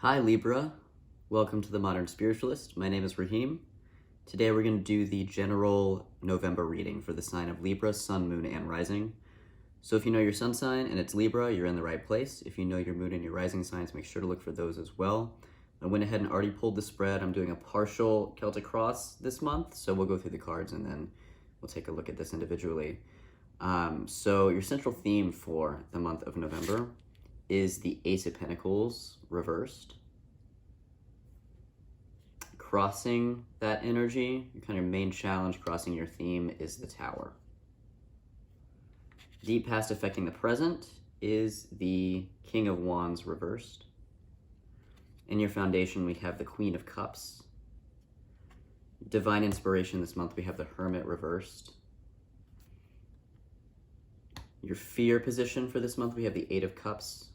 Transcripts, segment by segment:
Hi Libra, welcome to the Modern Spiritualist. My name is Raheem. Today we're going to do the general November reading for the sign of Libra, Sun, Moon, and Rising. So if you know your sun sign and it's Libra, you're in the right place. If you know your moon and your rising signs, make sure to look for those as well. I went ahead and already pulled the spread. I'm doing a partial Celtic cross this month, so we'll go through the cards and then we'll take a look at this individually. So your central theme for the month of November is the Ace of Pentacles reversed. Crossing that energy, your kind of main challenge crossing your theme is the Tower. Deep past affecting the present is the King of Wands reversed. In your foundation, we have the Queen of Cups. Divine inspiration this month, we have the Hermit reversed. Your fear position for this month, we have the Eight of Cups.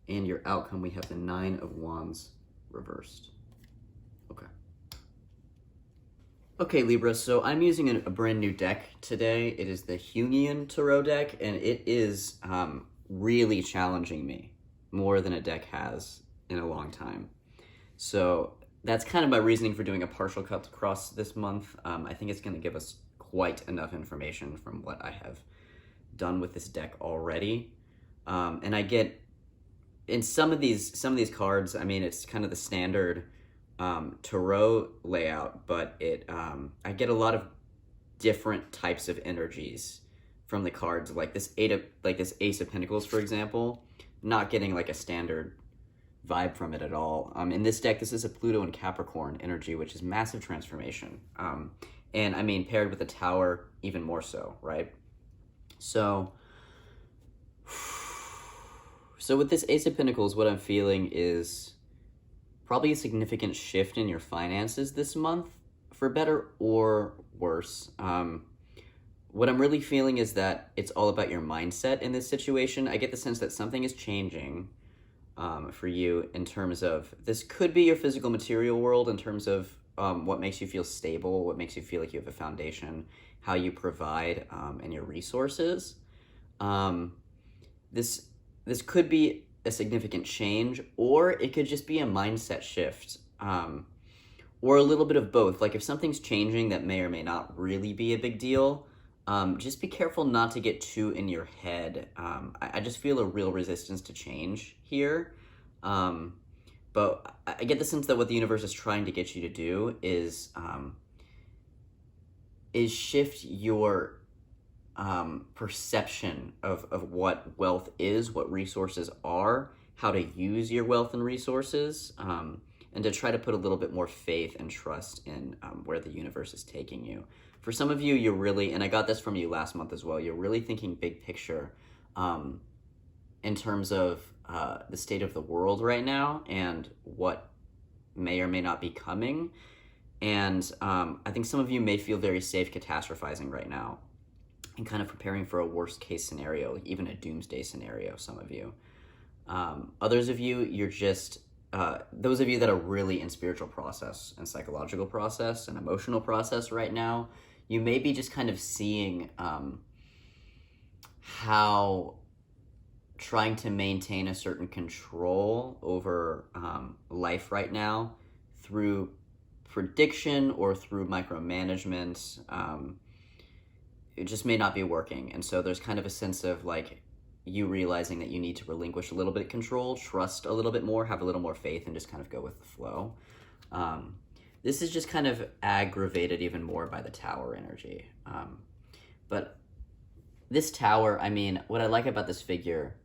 And your outcome, we have the Nine of Wands reversed. Okay, Libra, so I'm using a brand new deck today. It is the Jungian Tarot deck, and it is really challenging me more than a deck has in a long time. So that's kind of my reasoning for doing a partial cut across this month. I think it's going to give us quite enough information from what I have done with this deck already. And I get, in some of these cards, I mean, it's kind of the standard tarot layout, but I get a lot of different types of energies from the cards, like this Ace of Pentacles, for example. Not getting like a standard vibe from it at all. In this deck, this is a Pluto and Capricorn energy, which is massive transformation. And I mean, paired with the Tower, even more so, right? So with this Ace of Pentacles, what I'm feeling is probably a significant shift in your finances this month, for better or worse. What I'm really feeling is that it's all about your mindset in this situation. I get the sense that something is changing for you in terms of, this could be your physical material world in terms of what makes you feel stable, what makes you feel like you have a foundation, how you provide, and your resources. This could be a significant change, or it could just be a mindset shift, or a little bit of both. Like if something's changing that may or may not really be a big deal, just be careful not to get too in your head. I just feel a real resistance to change here, but I get the sense that what the universe is trying to get you to do is shift your perception of what wealth is, what resources are, how to use your wealth and resources, and to try to put a little bit more faith and trust in where the universe is taking you. For some of you, you're really, and I got this from you last month as well, you're really thinking big picture in terms of the state of the world right now and what may or may not be coming. And I think some of you may feel very safe catastrophizing right now and kind of preparing for a worst case scenario, even a doomsday scenario, some of you. Others of you, you're just, those of you that are really in spiritual process and psychological process and emotional process right now, you may be just kind of seeing how trying to maintain a certain control over life right now through prediction or through micromanagement, it just may not be working. And so there's kind of a sense of like you realizing that you need to relinquish a little bit of control, trust a little bit more, have a little more faith, and just kind of go with the flow. This is just kind of aggravated even more by the Tower energy. But this Tower, I mean, what I like about this figure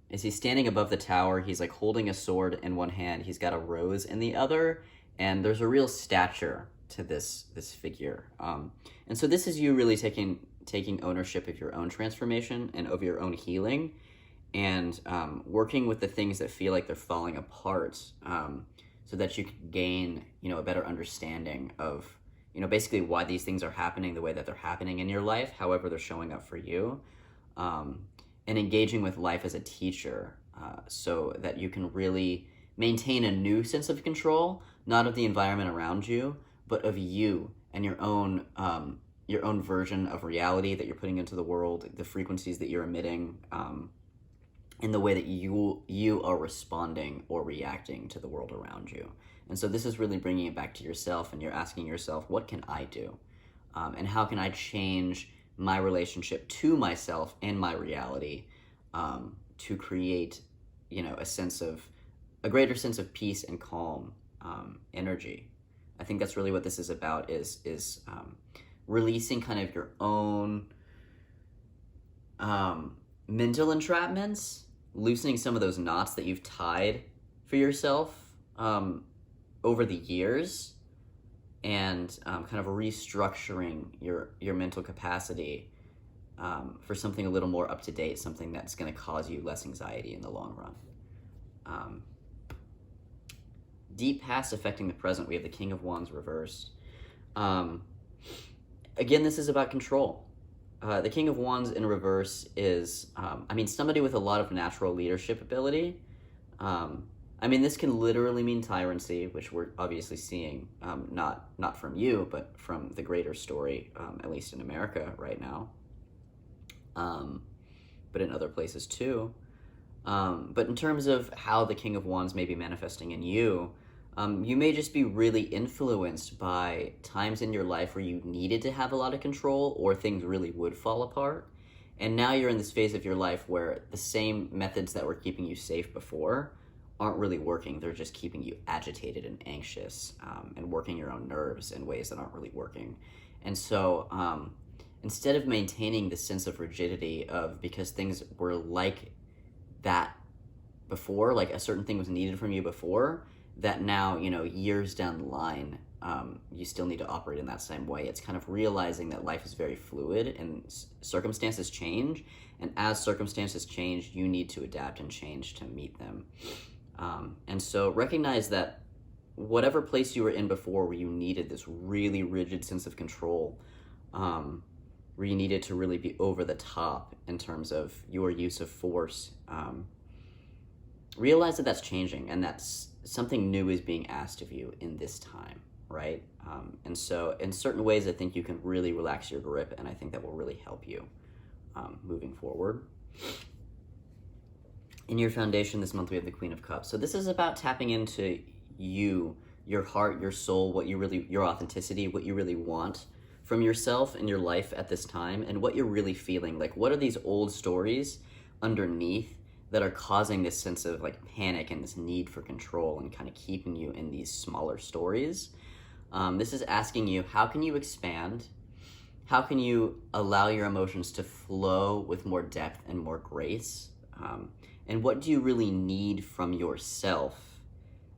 is he's standing above the Tower. He's like holding a sword in one hand. He's got a rose in the other. And there's a real stature to this figure. And so this is you really taking ownership of your own transformation and of your own healing, and working with the things that feel like they're falling apart, so that you can gain, a better understanding of, basically why these things are happening the way that they're happening in your life, however they're showing up for you, and engaging with life as a teacher, so that you can really maintain a new sense of control, not of the environment around you, but of you and your own version of reality that you're putting into the world, the frequencies that you're emitting, in the way that you are responding or reacting to the world around you. And so this is really bringing it back to yourself, and you're asking yourself, what can I do? And how can I change my relationship to myself and my reality to create, a greater sense of peace and calm energy. I think that's really what this is about, is releasing kind of your own mental entrapments, loosening some of those knots that you've tied for yourself over the years, and kind of restructuring your mental capacity for something a little more up to date, something that's going to cause you less anxiety in the long run. Deep past affecting the present. We have the King of Wands reversed. Again, this is about control. The King of Wands in reverse is, somebody with a lot of natural leadership ability. This can literally mean tyranny, which we're obviously seeing, not from you, but from the greater story, at least in America right now, but in other places too. But in terms of how the King of Wands may be manifesting in you, you may just be really influenced by times in your life where you needed to have a lot of control, or things really would fall apart. And now you're in this phase of your life where the same methods that were keeping you safe before aren't really working. They're just keeping you agitated and anxious, and working your own nerves in ways that aren't really working. And so instead of maintaining the sense of rigidity of, because things were like that before, like a certain thing was needed from you before, that now, years down the line, you still need to operate in that same way. It's kind of realizing that life is very fluid and circumstances change. And as circumstances change, you need to adapt and change to meet them. And so recognize that whatever place you were in before, where you needed this really rigid sense of control, where you needed to really be over the top in terms of your use of force, realize that that's changing, and that's something new is being asked of you in this time, right? And so in certain ways, I think you can really relax your grip, and I think that will really help you moving forward. In your foundation this month, we have the Queen of Cups. So this is about tapping into you, your heart, your soul, your authenticity, what you really want from yourself and your life at this time, and what you're really feeling. Like, what are these old stories underneath that are causing this sense of like panic and this need for control, and kind of keeping you in these smaller stories? This is asking you, how can you expand? How can you allow your emotions to flow with more depth and more grace? And what do you really need from yourself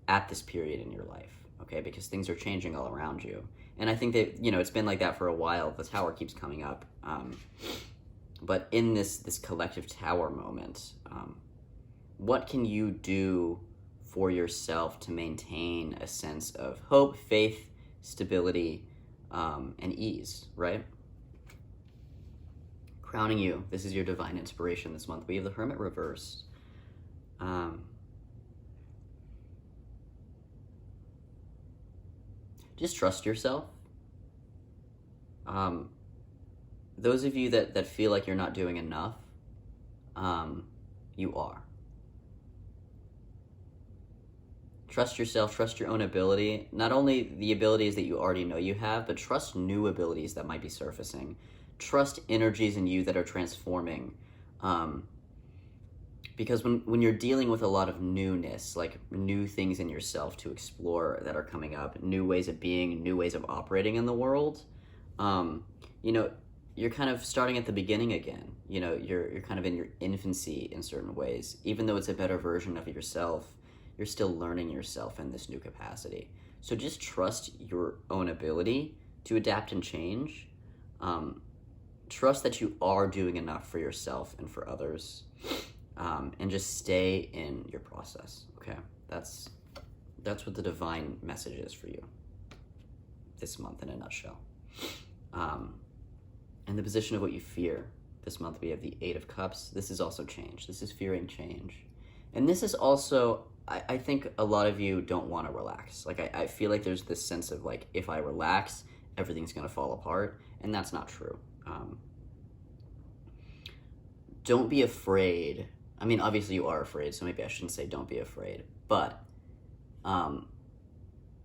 at this period in your life? Okay, because things are changing all around you. And I think that, it's been like that for a while. The Tower keeps coming up. But in this collective Tower moment, what can you do for yourself to maintain a sense of hope, faith, stability, and ease, right? Crowning you, this is your divine inspiration this month. We have the Hermit reversed. Just trust yourself. Those of you that feel like you're not doing enough, you are. Trust yourself, trust your own ability. Not only the abilities that you already know you have, but trust new abilities that might be surfacing. Trust energies in you that are transforming. Because when you're dealing with a lot of newness, like new things in yourself to explore that are coming up, new ways of being, new ways of operating in the world, you're kind of starting at the beginning again. You're kind of in your infancy in certain ways. Even though it's a better version of yourself, you're still learning yourself in this new capacity. So just trust your own ability to adapt and change. Trust that you are doing enough for yourself and for others. And just stay in your process, okay? That's what the divine message is for you this month in a nutshell. And the position of what you fear. This month we have the Eight of Cups. This is also change. This is fearing change. And this is also, I think a lot of you don't want to relax. Like, I feel like there's this sense of like, if I relax, everything's going to fall apart. And that's not true. Don't be afraid I mean, obviously you are afraid, so maybe I shouldn't say don't be afraid. But I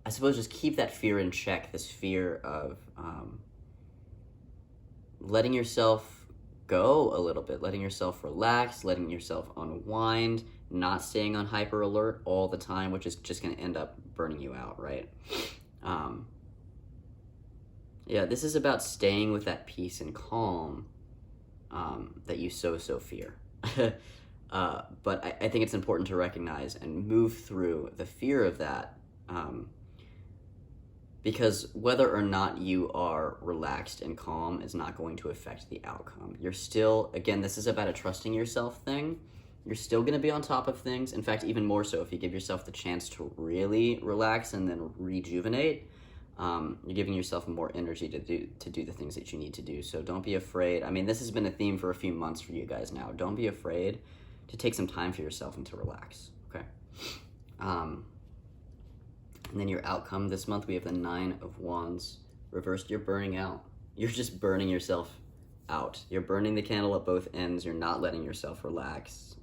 suppose just keep that fear in check, this fear of letting yourself go a little bit, letting yourself relax, letting yourself unwind, not staying on hyper alert all the time, which is just going to end up burning you out, right? Yeah, this is about staying with that peace and calm that you so fear. But I think it's important to recognize and move through the fear of that, because whether or not you are relaxed and calm is not going to affect the outcome. You're still, again, this is about a trusting yourself thing. You're still going to be on top of things. In fact, even more so if you give yourself the chance to really relax and then rejuvenate. You're giving yourself more energy to do the things that you need to do. So don't be afraid. I mean, this has been a theme for a few months for you guys now. Don't be afraid to take some time for yourself and to relax, okay? And then your outcome this month, we have the 9 of Wands. Reversed, you're burning out. You're just burning yourself out. You're burning the candle at both ends. You're not letting yourself relax.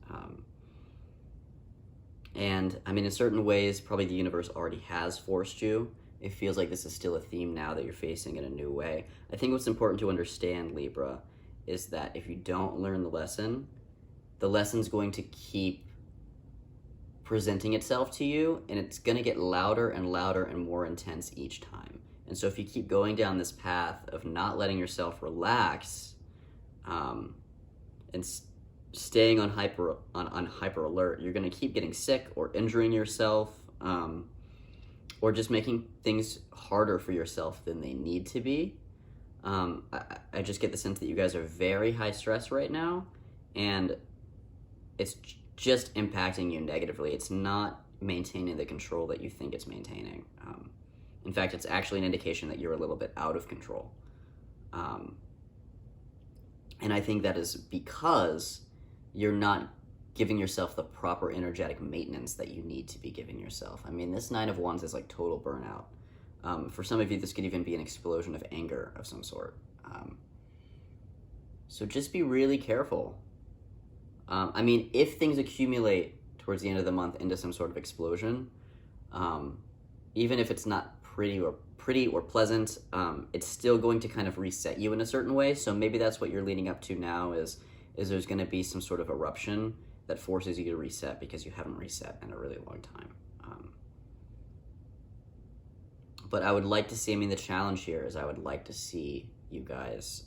And, I mean, in certain ways, probably the universe already has forced you. It feels like this is still a theme now that you're facing in a new way. I think what's important to understand, Libra, is that if you don't learn the lesson's going to keep presenting itself to you, and it's going to get louder and louder and more intense each time. And so if you keep going down this path of not letting yourself relax, and staying on hyper alert, you're going to keep getting sick or injuring yourself, or just making things harder for yourself than they need to be. I just get the sense that you guys are very high stress right now, and it's just impacting you negatively. It's not maintaining the control that you think it's maintaining. In fact, it's actually an indication that you're a little bit out of control. And I think that is because you're not giving yourself the proper energetic maintenance that you need to be giving yourself. I mean, this 9 of Wands is like total burnout. For some of you, this could even be an explosion of anger of some sort. So just be really careful. I mean, if things accumulate towards the end of the month into some sort of explosion, even if it's not pretty or pleasant, it's still going to kind of reset you in a certain way. So maybe that's what you're leading up to now is there's going to be some sort of eruption that forces you to reset because you haven't reset in a really long time. But I would like to see, I mean, the challenge here is I would like to see you guys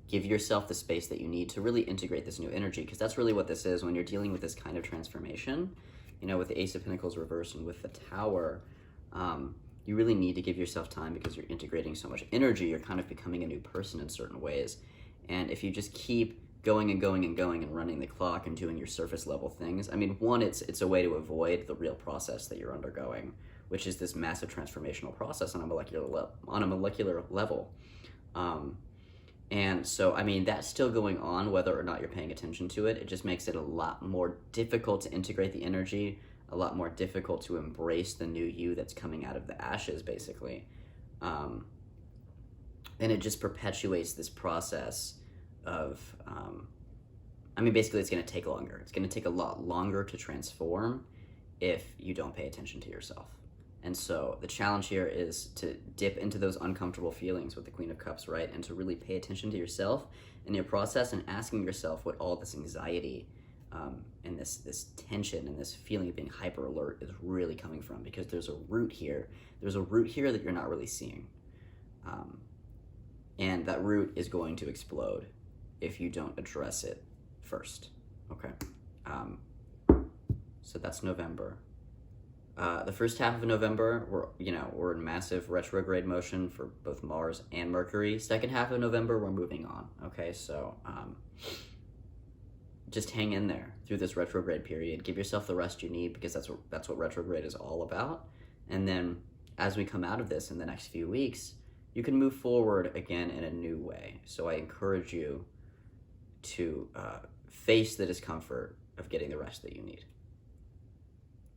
give yourself the space that you need to really integrate this new energy, because that's really what this is when you're dealing with this kind of transformation, you know, with the Ace of Pentacles reversed and with the Tower. You really need to give yourself time because you're integrating so much energy. You're kind of becoming a new person in certain ways. And if you just keep going and going and going and running the clock and doing your surface level things, I mean, one, it's a way to avoid the real process that you're undergoing, which is this massive transformational process on a molecular level. And so, I mean, that's still going on whether or not you're paying attention to it. It just makes it a lot more difficult to integrate the energy, a lot more difficult to embrace the new you that's coming out of the ashes, basically. And it just perpetuates this process of, I mean, basically it's going to take longer. It's going to take a lot longer to transform if you don't pay attention to yourself. And so the challenge here is to dip into those uncomfortable feelings with the Queen of Cups, right? And to really pay attention to yourself and your process and asking yourself what all this anxiety and this tension and this feeling of being hyper alert is really coming from, because there's a root here. There's a root here that you're not really seeing. And that root is going to explode if you don't address it first, okay? So that's November. The first half of November, we're in massive retrograde motion for both Mars and Mercury. Second half of November, we're moving on, okay? So just hang in there through this retrograde period. Give yourself the rest you need, because that's what retrograde is all about. And then as we come out of this in the next few weeks, you can move forward again in a new way. So I encourage you to face the discomfort of getting the rest that you need.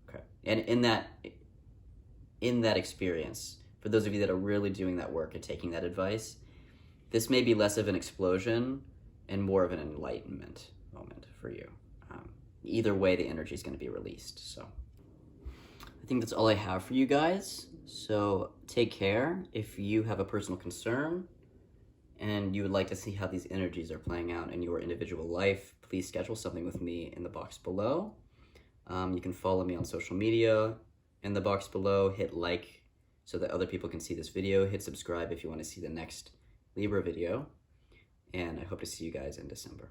Okay. And in that experience, for those of you that are really doing that work and taking that advice, this may be less of an explosion and more of an enlightenment moment for you. either way, the energy is going to be released. So I think that's all I have for you guys. So take care. If you have a personal concern and you would like to see how these energies are playing out in your individual life, please schedule something with me in the box below. You can follow me on social media in the box below. Hit like so that other people can see this video. Hit subscribe if you want to see the next Libra video. And I hope to see you guys in December.